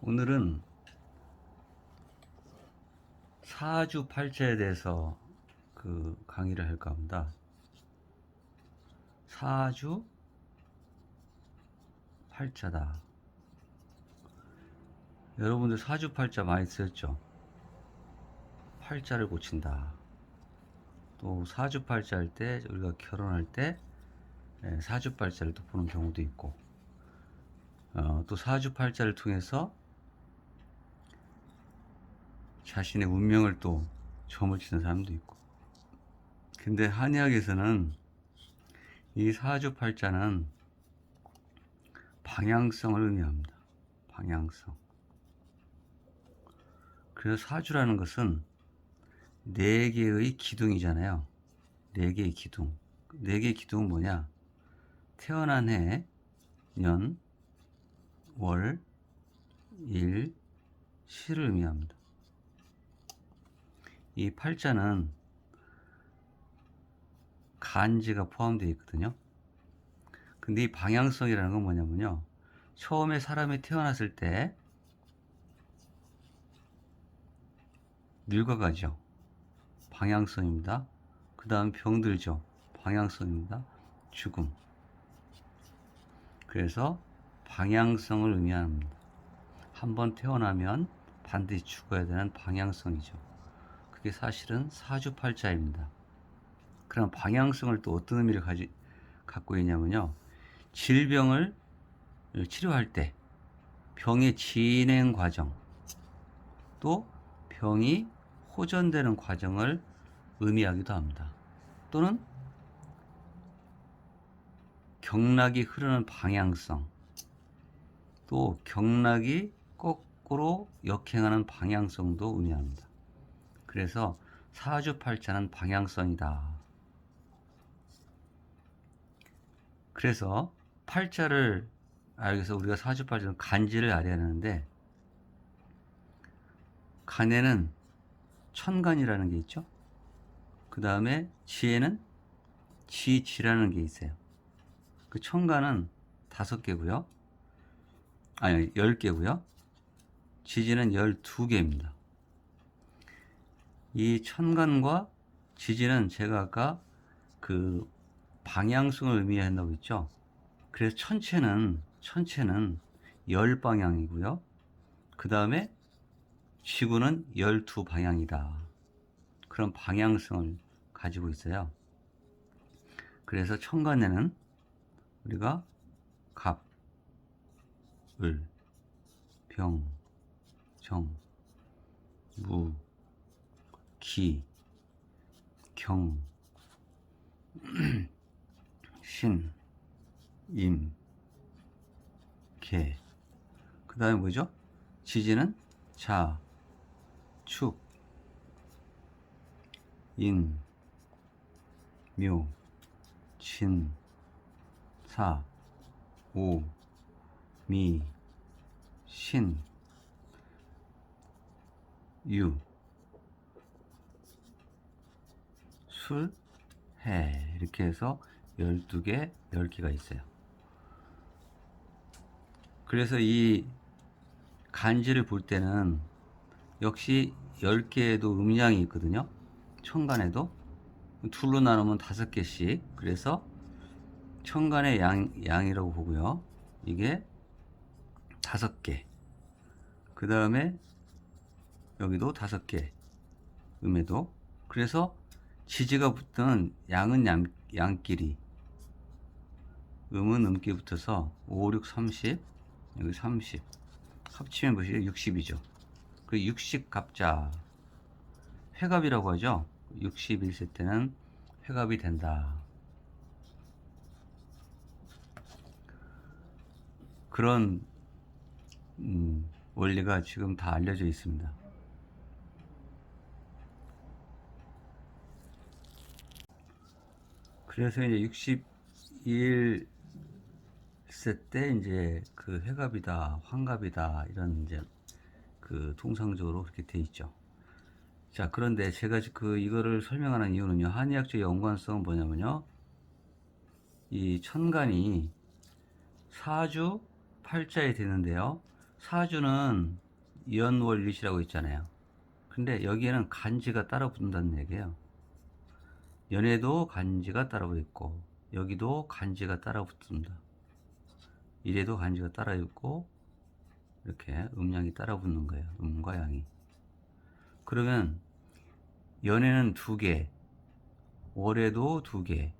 오늘은 사주팔자에 대해서 강의를 할까 합니다. 사주팔자다. 여러분들 사주팔자 많이 쓰셨죠? 팔자를 고친다. 또 사주팔자 할 때 우리가 결혼할 때 사주팔자를 또 보는 경우도 있고, 또 사주팔자를 통해서 자신의 운명을 또 점을 치는 사람도 있고. 근데 한의학에서는 이 사주팔자는 방향성을 의미합니다. 방향성. 그래서 사주라는 것은 네 개의 기둥이잖아요. 네 개의 기둥. 네 개의 기둥은 뭐냐? 태어난 해, 년, 월, 일, 시를 의미합니다. 이 팔자는 간지가 포함되어 있거든요. 근데 이 방향성이라는 건 뭐냐면요, 처음에 사람이 태어났을 때 늙어가죠. 방향성입니다. 그 다음 병들죠. 방향성입니다. 죽음. 그래서 방향성을 의미합니다. 한번 태어나면 반드시 죽어야 되는 방향성이죠. 그게 사실은 사주팔자입니다. 그럼 방향성을 또 어떤 의미를 갖고 있냐면요, 질병을 치료할 때 병의 진행 과정, 또 병이 호전되는 과정을 의미하기도 합니다. 또는 경락이 흐르는 방향성, 또 경락이 거꾸로 역행하는 방향성도 의미합니다. 그래서 사주팔자는 방향성이다. 그래서 팔자를 알기 위해서 우리가 사주팔자는 간지를 알아야 하는데, 간에는 천간이라는 게 있죠. 그 다음에 지에는 지지라는 게 있어요. 그 천간은 5개고요. 아니, 10개고요. 지지는 12개입니다. 이 천간과 지지는 제가 아까 그 방향성을 의미한다고 했죠. 그래서 천체는 10방향이고요. 그 다음에 지구는 12방향이다. 그런 방향성을 가지고 있어요. 그래서 천간에는 우리가 갑, 을, 병, 정, 무, 기, 경, 신, 임, 개. 그 다음에 뭐죠? 지지는 자, 축, 인, 묘, 진, 사, 오, 미, 신, 유, 술, 해. 이렇게 해서 12개, 10개가 있어요. 그래서 이 간지를 볼 때는 역시 10개에도 음양이 있거든요. 천간에도 둘로 나누면 5개씩. 그래서 천간의 양이라고 보고요. 이게 5개. 그 다음에 여기도 5개. 음에도. 그래서 지지가 붙는 양은 양끼리, 음은 음끼리 붙어서 5, 6, 30, 여기 30. 합치면 보시죠. 60이죠. 그 60갑자. 회갑이라고 하죠. 61세 때는 회갑이 된다. 그런 원리가 지금 다 알려져 있습니다. 그래서 이제 61세 때 이제 그 회갑이다, 환갑이다, 이런 이제 그 통상적으로 그렇게 돼 있죠. 자, 그런데 제가 이거를 설명하는 이유는요, 한의학적 연관성은 뭐냐면요, 이 천간이 사주 팔자에 되는데요, 사주는 연월일시라고 있잖아요. 근데 여기에는 간지가 따라 붙는다는 얘기예요. 연에도 간지가 따라 붙고 여기도 간지가 따라 붙습니다. 이래도 간지가 따라 붙고 이렇게 음양이 따라 붙는 거예요. 음과 양이. 그러면 연에는 2개, 월에도 2개,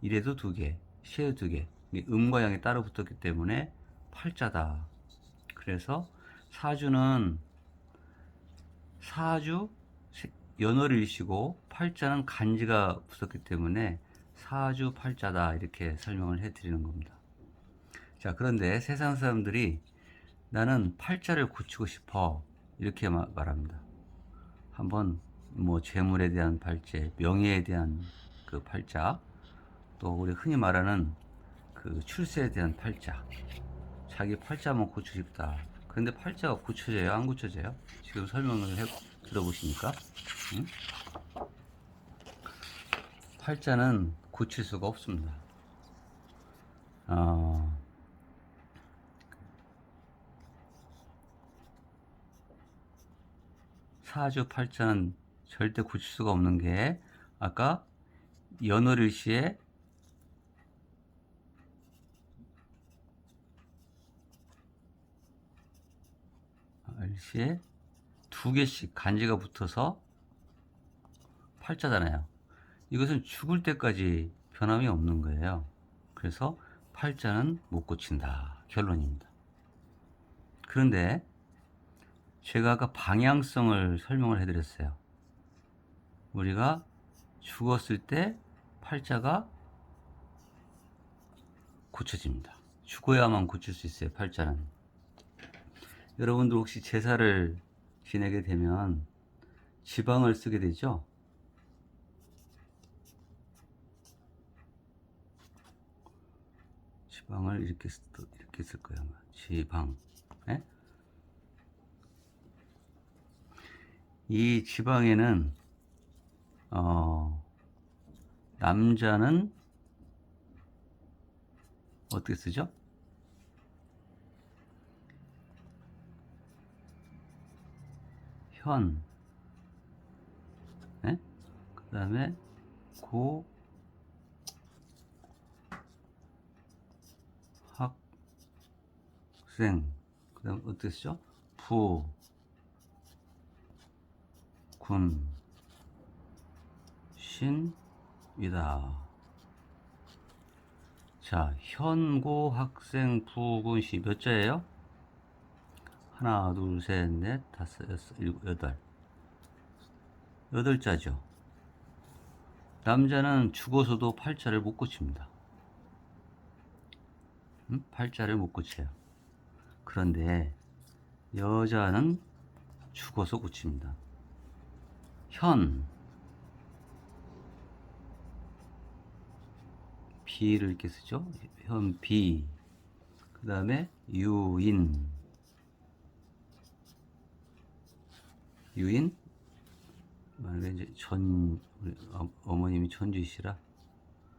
일에도 2개, 시에도 2개. 음과 양이 따라 붙었기 때문에 팔자다. 그래서 사주 연월일시고 팔자는 간지가 붙었기 때문에 사주 팔자다 이렇게 설명을 해 드리는 겁니다. 자, 그런데 세상 사람들이 나는 팔자를 고치고 싶어 이렇게 말합니다. 한번 뭐 재물에 대한 팔자, 명예에 대한 그 팔자, 또 우리 흔히 말하는 그 출세에 대한 팔자, 자기 팔자만 고치고 싶다. 그런데 팔자가 고쳐져요? 안 고쳐져요? 지금 설명을 들어보시니까 응? 팔자는 고칠 수가 없습니다. 사주 팔자는 절대 고칠 수가 없는 게 아까 연월일시에 일시에 2개씩 간지가 붙어서 팔자잖아요. 이것은 죽을 때까지 변함이 없는 거예요. 그래서 팔자는 못 고친다. 결론입니다. 그런데 제가 아까 방향성을 설명을 해드렸어요. 우리가 죽었을 때 팔자가 고쳐집니다. 죽어야만 고칠 수 있어요. 팔자는. 여러분들 혹시 제사를 지내게 되면 지방을 쓰게 되죠? 지방을 이렇게 쓸 거예요. 지방. 네? 이 지방에는 남자는 어떻게 쓰죠? 현. 네? 그 다음에 고 학생. 그 다음 어떻게 쓰죠? 부 군 신이다. 자, 현고 학생 부군 시 몇 자예요? 하나, 둘, 셋, 넷, 다섯, 여섯, 일곱, 여덟. 8자죠. 남자는 죽어서도 팔자를 못 고칩니다. 팔자를 못 고쳐요. 그런데 여자는 죽어서 고칩니다. 현, 비를 이렇게 쓰죠. 현비. 그 다음에 유인. 만약에 이제 우리 어머님이 전주시라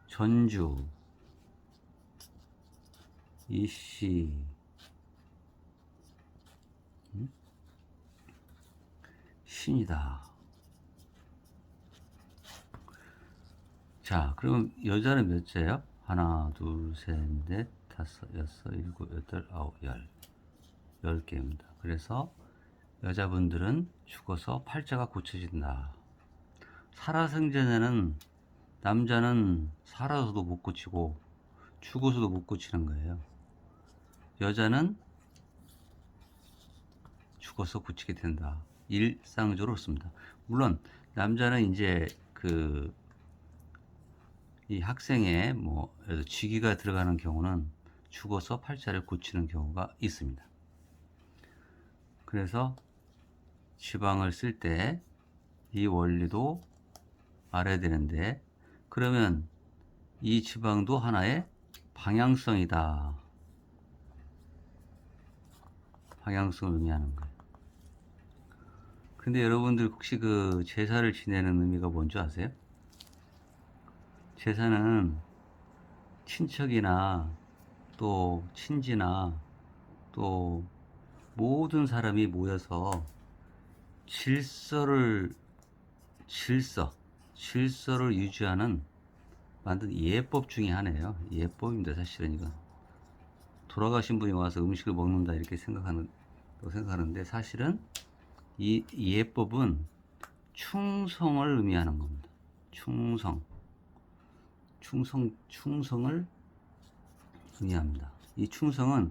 전주, 이씨, 신이다. 자, 그럼 여자는 몇 자예요? 하나, 둘, 셋, 넷, 다섯, 여섯, 일곱, 여덟, 아홉, 10개입니다. 그래서 여자분들은 죽어서 팔자가 고쳐진다. 살아생전에는 남자는 살아서도 못 고치고 죽어서도 못 고치는 거예요. 여자는 죽어서 고치게 된다. 일상적으로 그렇습니다. 물론 남자는 이제 이 학생의 직위가 들어가는 경우는 죽어서 팔자를 고치는 경우가 있습니다. 그래서 지방을 쓸 때 이 원리도 알아야 되는데, 그러면 이 지방도 하나의 방향성이다. 방향성을 의미하는 거예요. 근데 여러분들 혹시 그 제사를 지내는 의미가 뭔지 아세요? 제사는 친척이나 또 친지나 또 모든 사람이 모여서 질서를 유지하는 만든 예법 중에 하나예요. 예법입니다. 사실은 이건 돌아가신 분이 와서 음식을 먹는다 이렇게 생각하는데 사실은 이 예법은 충성을 의미하는 겁니다. 충성을 의미합니다. 이 충성은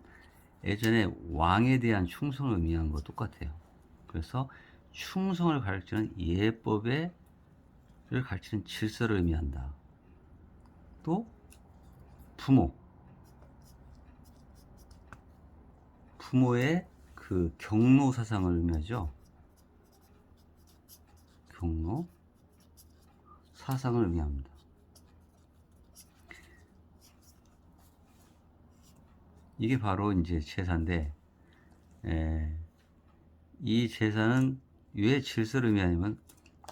예전에 왕에 대한 충성을 의미하는 거 똑같아요. 그래서 충성을 가르치는 예법을 가르치는 질서를 의미한다. 또 부모의 그 경로 사상을 의미하죠. 경로 사상을 의미합니다. 이게 바로 이제 제사인데, 이 제사는 왜 질서를 의미하냐면,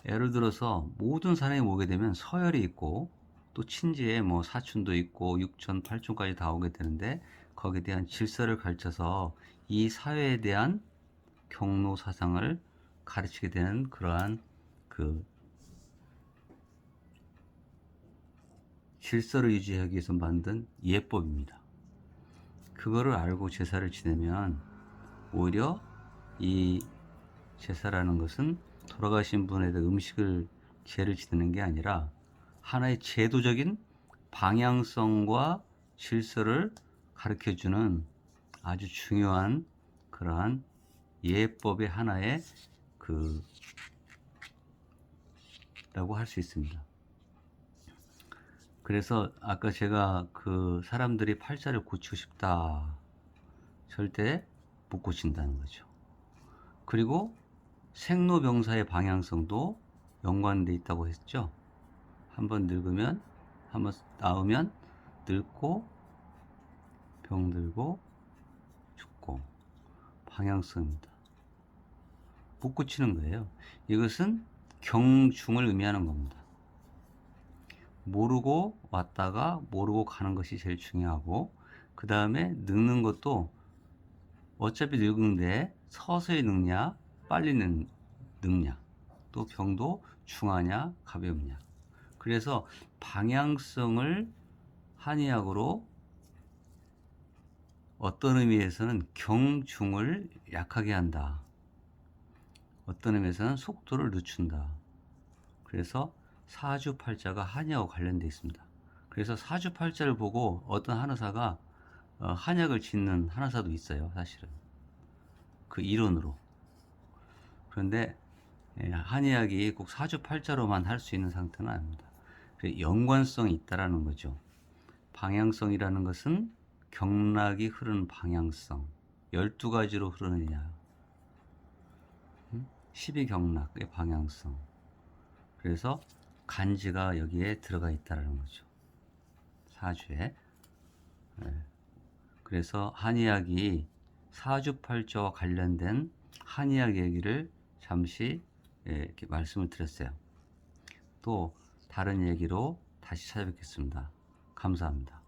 예를 들어서 모든 사람이 모게 되면 서열이 있고, 또 친지에 뭐 사촌도 있고, 육촌, 팔촌까지 다 오게 되는데, 거기에 대한 질서를 가르쳐서 이 사회에 대한 경로 사상을 가르치게 되는 그러한 그 질서를 유지하기 위해서 만든 예법입니다. 그거를 알고 제사를 지내면 오히려 이 제사라는 것은 돌아가신 분에 대해 음식을 제를 지내는 게 아니라 하나의 제도적인 방향성과 질서를 가르쳐주는 아주 중요한 그러한 예법의 하나의 라고 할 수 있습니다. 그래서 아까 제가 그 사람들이 팔자를 고치고 싶다. 절대 못 고친다는 거죠. 그리고 생로병사의 방향성도 연관돼 있다고 했죠. 한번 늙으면, 한번 나으면 늙고 병들고 죽고 방향성입니다. 못 고치는 거예요. 이것은 경중을 의미하는 겁니다. 모르고 왔다가 모르고 가는 것이 제일 중요하고, 그 다음에 늙는 것도 어차피 늙은데 서서히 늙냐 빨리 늙냐, 또 병도 중하냐 가볍냐. 그래서 방향성을 한의학으로 어떤 의미에서는 경중을 약하게 한다, 어떤 의미에서는 속도를 늦춘다. 그래서 사주팔자가 한의하고 관련되어 있습니다. 그래서 사주팔자를 보고 어떤 한의사가 한약을 짓는 한의사도 있어요. 사실은 그 이론으로. 그런데 한의학이 꼭 사주팔자로만 할 수 있는 상태는 아닙니다. 연관성이 있다라는 거죠. 방향성이라는 것은 경락이 흐르는 방향성, 12가지로 흐르느냐, 12경락의 방향성. 그래서 간지가 여기에 들어가 있다라는 거죠. 사주에. 그래서 한의학이 사주팔자와 관련된 한의학 얘기를 잠시 이렇게 말씀을 드렸어요. 또 다른 얘기로 다시 찾아뵙겠습니다. 감사합니다.